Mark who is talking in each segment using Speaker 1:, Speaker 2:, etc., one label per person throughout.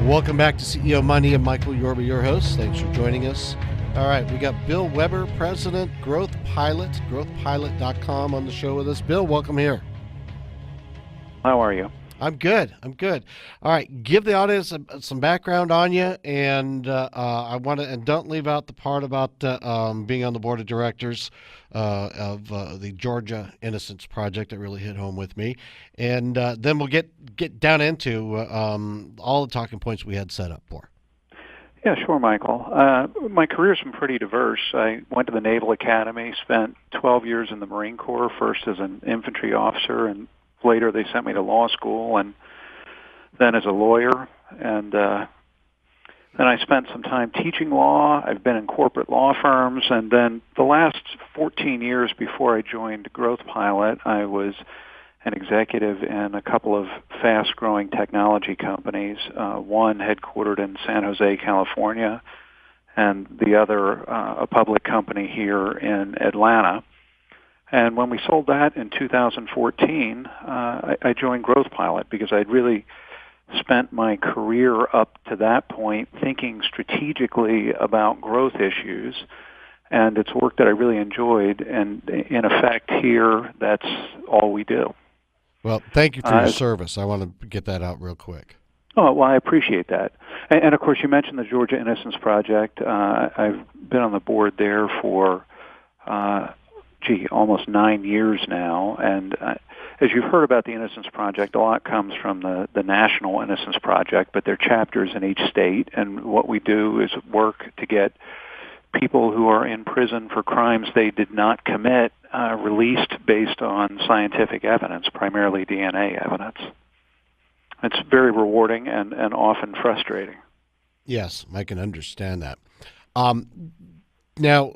Speaker 1: Welcome back to CEO Money. I'm Michael Yorba, your host. Thanks for joining us. All right, we got Bill Weber, President, GrowthPilot, growthpilot.com on the show with us. Bill, welcome here.
Speaker 2: How are you?
Speaker 1: I'm good. All right, give the audience some background on you, and I want to, and don't leave out the part about being on the board of directors of the Georgia Innocence Project that really hit home with me, and then we'll get down into all the talking points we had set up for.
Speaker 2: Yeah, sure, Michael. My career's been pretty diverse. I went to the Naval Academy, spent 12 years in the Marine Corps, first as an infantry officer, and later they sent me to law school, and then as a lawyer. And then I spent some time teaching law. I've been in corporate law firms, and then the last 14 years before I joined GrowthPilot, I was an executive in a couple of fast-growing technology companies, one headquartered in San Jose, California, and the other a public company here in Atlanta. And when we sold that in 2014, I joined GrowthPilot because I'd really spent my career up to that point thinking strategically about growth issues, and it's work that I really enjoyed. And in effect here, that's all we do.
Speaker 1: Well, thank you for your service. I want to get that out real quick.
Speaker 2: Oh, well, I appreciate that. And of course, you mentioned the Georgia Innocence Project. I've been on the board there for, almost 9 years now. And as you've heard about the Innocence Project, a lot comes from the National Innocence Project, but there are chapters in each state. And what we do is work to get people who are in prison for crimes they did not commit released based on scientific evidence, primarily DNA evidence. It's very rewarding and often frustrating.
Speaker 1: Yes, I can understand that. Now,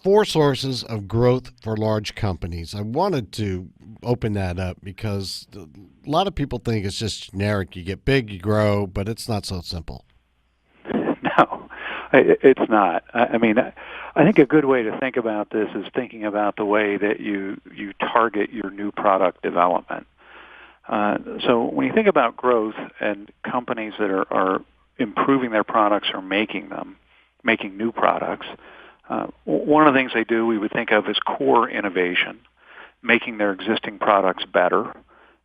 Speaker 1: 4 sources of growth for large companies. I wanted to open that up because a lot of people think it's just generic. You get big, you grow, but it's not so simple.
Speaker 2: No, it's not. I mean, I think a good way to think about this is thinking about the way that you target your new product development. So when you think about growth and companies that are improving their products or making new products, one of the things they do we would think of as core innovation, making their existing products better.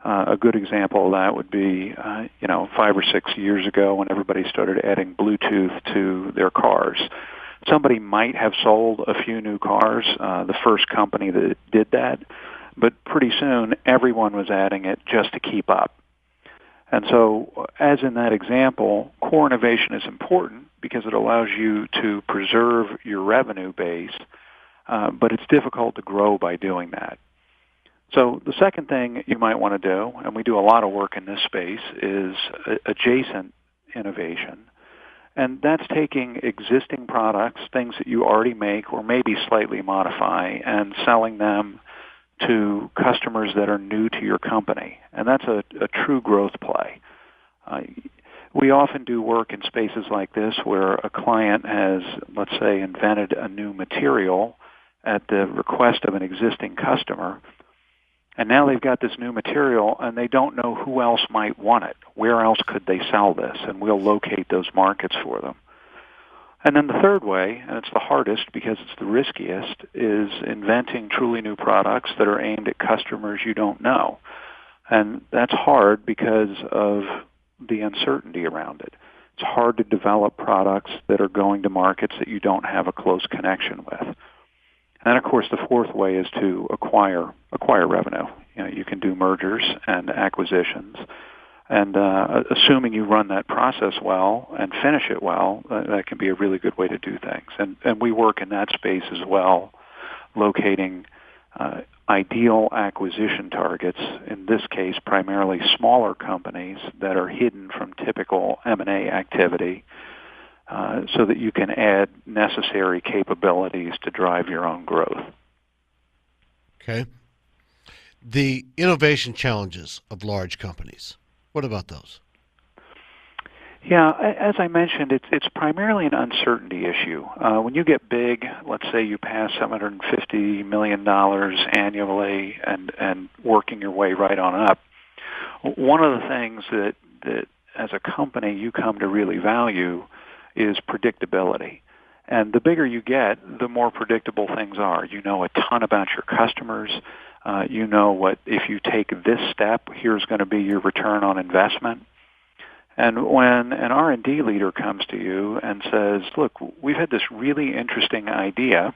Speaker 2: A good example of that would be, 5 or 6 years ago when everybody started adding Bluetooth to their cars. Somebody might have sold a few new cars, the first company that did that, but pretty soon everyone was adding it just to keep up. And so, as in that example, core innovation is important because it allows you to preserve your revenue base, but it's difficult to grow by doing that. So the second thing you might want to do, and we do a lot of work in this space, is adjacent innovation. And that's taking existing products, things that you already make or maybe slightly modify, and selling them to customers that are new to your company. And that's a true growth play. We often do work in spaces like this where a client has, let's say, invented a new material at the request of an existing customer, and now they've got this new material and they don't know who else might want it. Where else could they sell this? And we'll locate those markets for them. And then the third way, and it's the hardest because it's the riskiest, is inventing truly new products that are aimed at customers you don't know. And that's hard because of the uncertainty around it. It's hard to develop products that are going to markets that you don't have a close connection with. And of course, the fourth way is to acquire revenue. You can do mergers and acquisitions, and assuming you run that process well and finish it well, that can be a really good way to do things. And we work in that space as well, locating ideal acquisition targets. In this case, primarily smaller companies that are hidden from typical M&A activity, so that you can add necessary capabilities to drive your own growth.
Speaker 1: Okay. The innovation challenges of large companies. What about those?
Speaker 2: Yeah, as I mentioned, it's primarily an uncertainty issue. When you get big, let's say you pass $750 million annually and working your way right on up, one of the things that as a company you come to really value is predictability. And the bigger you get, the more predictable things are. You know a ton about your customers. You know what, if you take this step, here's going to be your return on investment. And when an R&D leader comes to you and says, look, we've had this really interesting idea,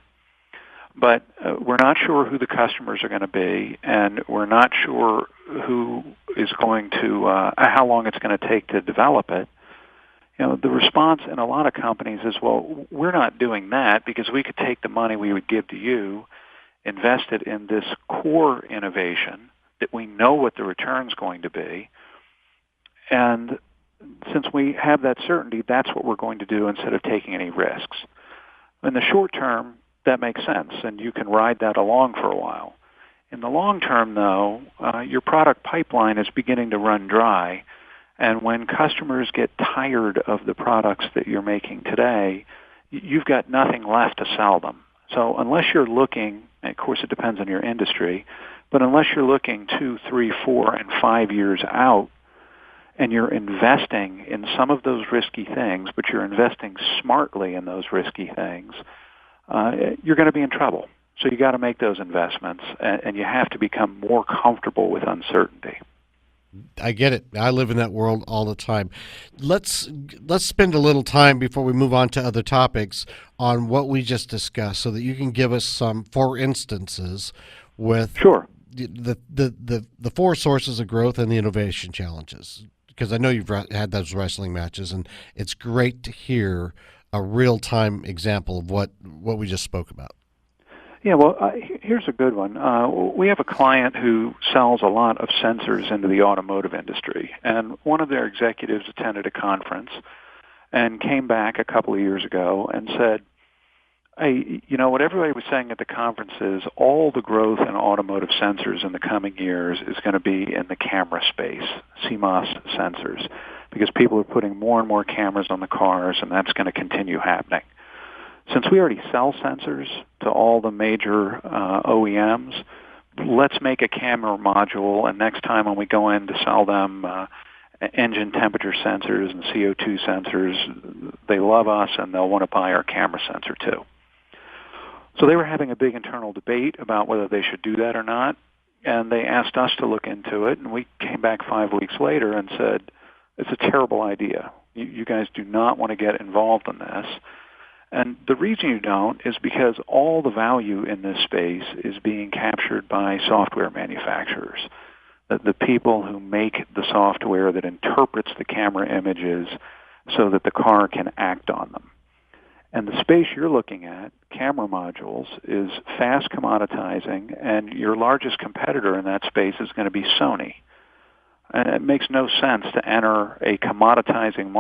Speaker 2: but we're not sure who the customers are going to be, and we're not sure who is going to, how long it's going to take to develop it. The response in a lot of companies is, well, we're not doing that because we could take the money we would give to you, invest it in this core innovation that we know what the return's going to be, and since we have that certainty, that's what we're going to do instead of taking any risks. In the short term, that makes sense, and you can ride that along for a while. In the long term, though, your product pipeline is beginning to run dry, and when customers get tired of the products that you're making today, you've got nothing left to sell them. So unless you're looking, and of course it depends on your industry, but unless you're looking 2, 3, 4, and 5 years out, and you're investing in some of those risky things, but you're investing smartly in those risky things, you're going to be in trouble. So you got to make those investments, and you have to become more comfortable with uncertainty.
Speaker 1: I get it. I live in that world all the time. Let's spend a little time before we move on to other topics on what we just discussed, so that you can give us some for instances with
Speaker 2: Sure.
Speaker 1: the four sources of growth and the innovation challenges. Because I know you've had those wrestling matches, and it's great to hear a real-time example of what we just spoke about.
Speaker 2: Yeah, well, here's a good one. We have a client who sells a lot of sensors into the automotive industry, and one of their executives attended a conference and came back a couple of years ago and said, hey, what everybody was saying at the conference is all the growth in automotive sensors in the coming years is going to be in the camera space, CMOS sensors, because people are putting more and more cameras on the cars, and that's going to continue happening. Since we already sell sensors to all the major OEMs, let's make a camera module, and next time when we go in to sell them engine temperature sensors and CO2 sensors, they love us and they'll want to buy our camera sensor too. So they were having a big internal debate about whether they should do that or not, and they asked us to look into it, and we came back 5 weeks later and said, it's a terrible idea. You guys do not want to get involved in this. And the reason you don't is because all the value in this space is being captured by software manufacturers, the people who make the software that interprets the camera images so that the car can act on them. And the space you're looking at, camera modules, is fast commoditizing, and your largest competitor in that space is going to be Sony. And it makes no sense to enter a commoditizing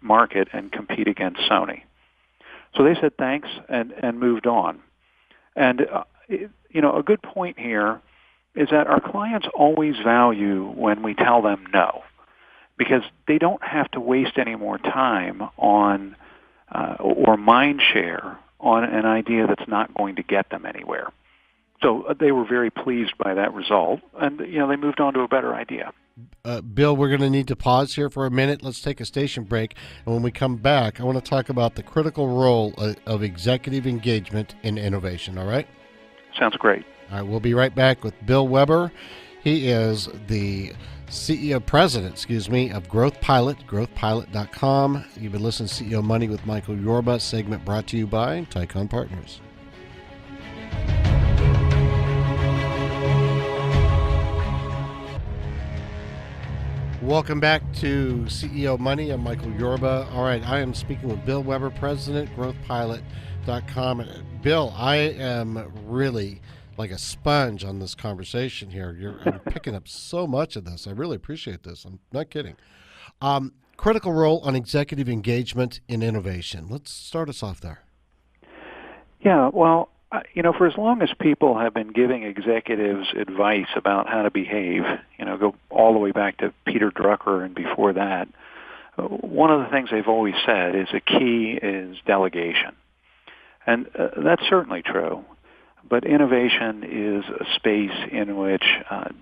Speaker 2: market and compete against Sony. So they said thanks and moved on. And, a good point here is that our clients always value when we tell them no, because they don't have to waste any more time on or mind share on an idea that's not going to get them anywhere. So they were very pleased by that result, and they moved on to a better idea.
Speaker 1: Bill, we're going to need to pause here for a minute. Let's take a station break, and when we come back, I want to talk about the critical role of executive engagement in innovation, all right?
Speaker 2: Sounds great.
Speaker 1: All right, we'll be right back with Bill Weber. He is the president of GrowthPilot, growthpilot.com. You've been listening to CEO Money with Michael Yorba, segment brought to you by Tycon Partners. Welcome back to CEO Money. I'm Michael Yorba. All right, I am speaking with Bill Weber, president, growthpilot.com. Bill, I am really like a sponge on this conversation here. I'm picking up so much of this. I really appreciate this. I'm not kidding. Critical role on executive engagement in innovation. Let's start us off there.
Speaker 2: Yeah, well, for as long as people have been giving executives advice about how to behave, go all the way back to Peter Drucker and before that, one of the things they've always said is a key is delegation. And that's certainly true. But innovation is a space in which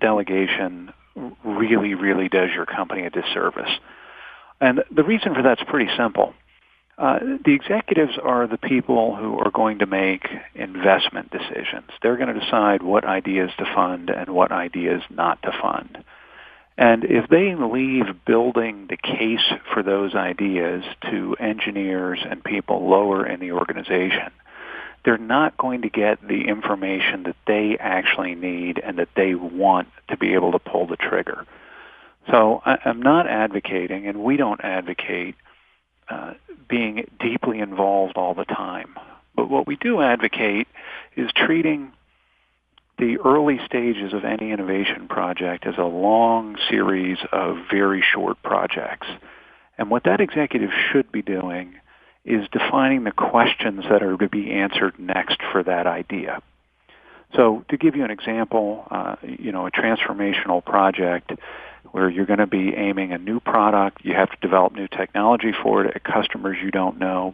Speaker 2: delegation really, really does your company a disservice. And the reason for that's pretty simple. The executives are the people who are going to make investment decisions. They're going to decide what ideas to fund and what ideas not to fund. And if they leave building the case for those ideas to engineers and people lower in the organization, they're not going to get the information that they actually need and that they want to be able to pull the trigger. So I'm not advocating, and we don't advocate, being deeply involved all the time. But what we do advocate is treating the early stages of any innovation project as a long series of very short projects. And what that executive should be doing is defining the questions that are to be answered next for that idea. So to give you an example, a transformational project where you're going to be aiming a new product, you have to develop new technology for it at customers you don't know.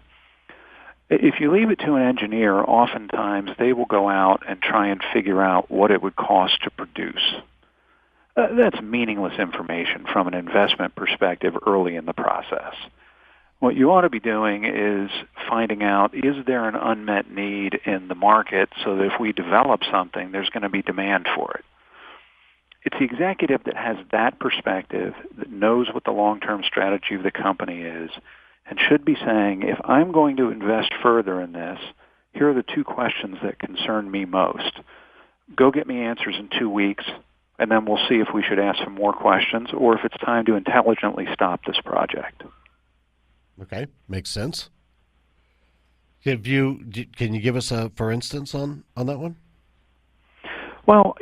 Speaker 2: If you leave it to an engineer, oftentimes they will go out and try and figure out what it would cost to produce. That's meaningless information from an investment perspective early in the process. What you ought to be doing is finding out, is there an unmet need in the market so that if we develop something, there's going to be demand for it? It's the executive that has that perspective, that knows what the long-term strategy of the company is, and should be saying, if I'm going to invest further in this, here are the two questions that concern me most. Go get me answers in 2 weeks, and then we'll see if we should ask some more questions or if it's time to intelligently stop this project.
Speaker 1: Okay, makes sense. Can you give us a for instance on that one?
Speaker 2: Well,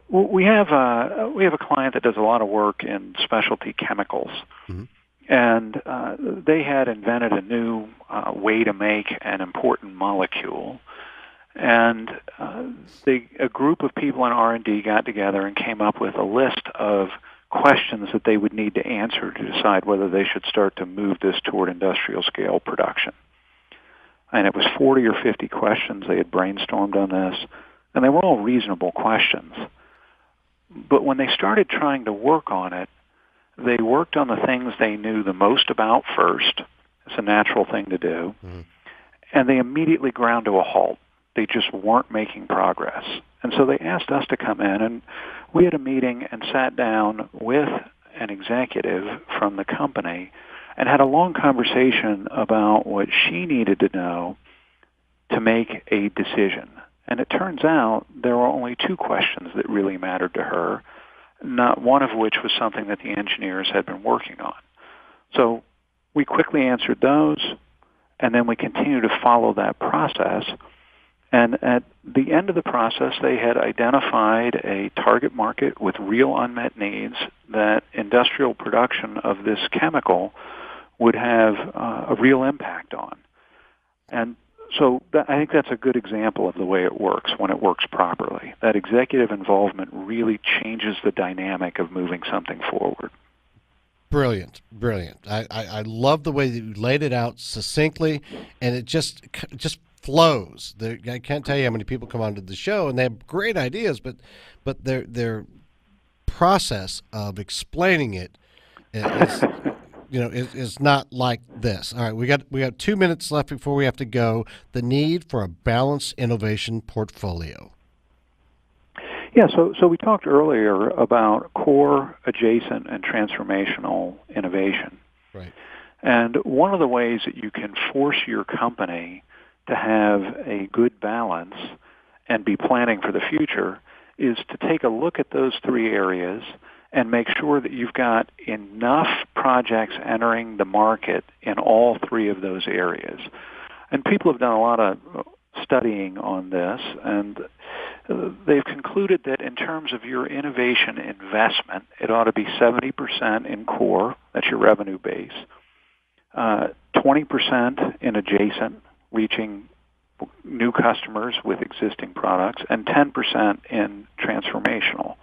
Speaker 2: we have a client that does a lot of work in specialty chemicals, mm-hmm. and they had invented a new way to make an important molecule, and a group of people in R&D got together and came up with a list of questions that they would need to answer to decide whether they should start to move this toward industrial scale production. And it was 40 or 50 questions. They had brainstormed on this, and they were all reasonable questions. But when they started trying to work on it, they worked on the things they knew the most about first. It's a natural thing to do. Mm-hmm. And they immediately ground to a halt. They just weren't making progress. And so they asked us to come in, and we had a meeting and sat down with an executive from the company and had a long conversation about what she needed to know to make a decision. And it turns out there were only two questions that really mattered to her, not one of which was something that the engineers had been working on. So we quickly answered those, and then we continued to follow that process. And at the end of the process, they had identified a target market with real unmet needs that industrial production of this chemical would have a real impact on. And so I think that's a good example of the way it works when it works properly. That executive involvement really changes the dynamic of moving something forward.
Speaker 1: Brilliant. I love the way that you laid it out succinctly, and it just flows. I can't tell you how many people come onto the show and they have great ideas, but their process of explaining it is not like this. All right, we got 2 minutes left before we have to go. The need for a balanced innovation portfolio.
Speaker 2: Yeah, so we talked earlier about core, adjacent, and transformational innovation.
Speaker 1: Right.
Speaker 2: And one of the ways that you can force your company to have a good balance and be planning for the future is to take a look at those three areas and make sure that you've got enough projects entering the market in all three of those areas. And people have done a lot of studying on this, and they've concluded that in terms of your innovation investment, it ought to be 70% in core, that's your revenue base, 20% in adjacent, reaching new customers with existing products, and 10% in transformational.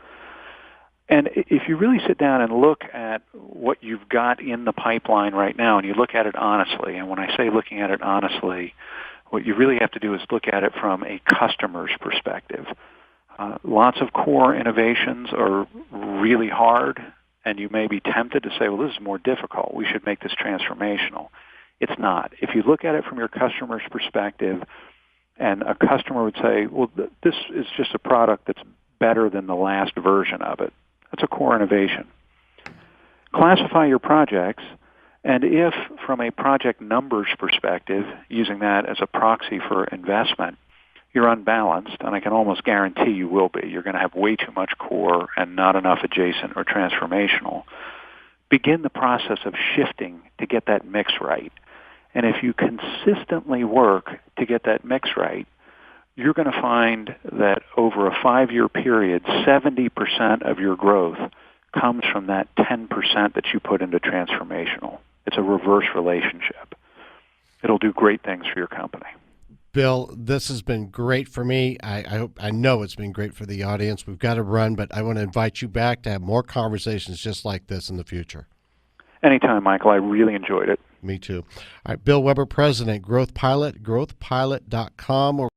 Speaker 2: And if you really sit down and look at what you've got in the pipeline right now, and you look at it honestly, and when I say looking at it honestly, what you really have to do is look at it from a customer's perspective. Lots of core innovations are really hard and you may be tempted to say, well, this is more difficult. We should make this transformational. It's not. If you look at it from your customer's perspective, and a customer would say, well, this is just a product that's better than the last version of it. That's a core innovation. Classify your projects, and if from a project numbers perspective, using that as a proxy for investment, you're unbalanced, and I can almost guarantee you will be. You're going to have way too much core and not enough adjacent or transformational. Begin the process of shifting to get that mix right. And if you consistently work to get that mix right, you're going to find that over a 5-year period, 70% of your growth comes from that 10% that you put into transformational. It's a reverse relationship. It'll do great things for your company.
Speaker 1: Bill, this has been great for me. I know it's been great for the audience. We've got to run, but I want to invite you back to have more conversations just like this in the future.
Speaker 2: Anytime, Michael. I really enjoyed it.
Speaker 1: Me too. All right, Bill Weber, President, GrowthPilot, growthpilot.com.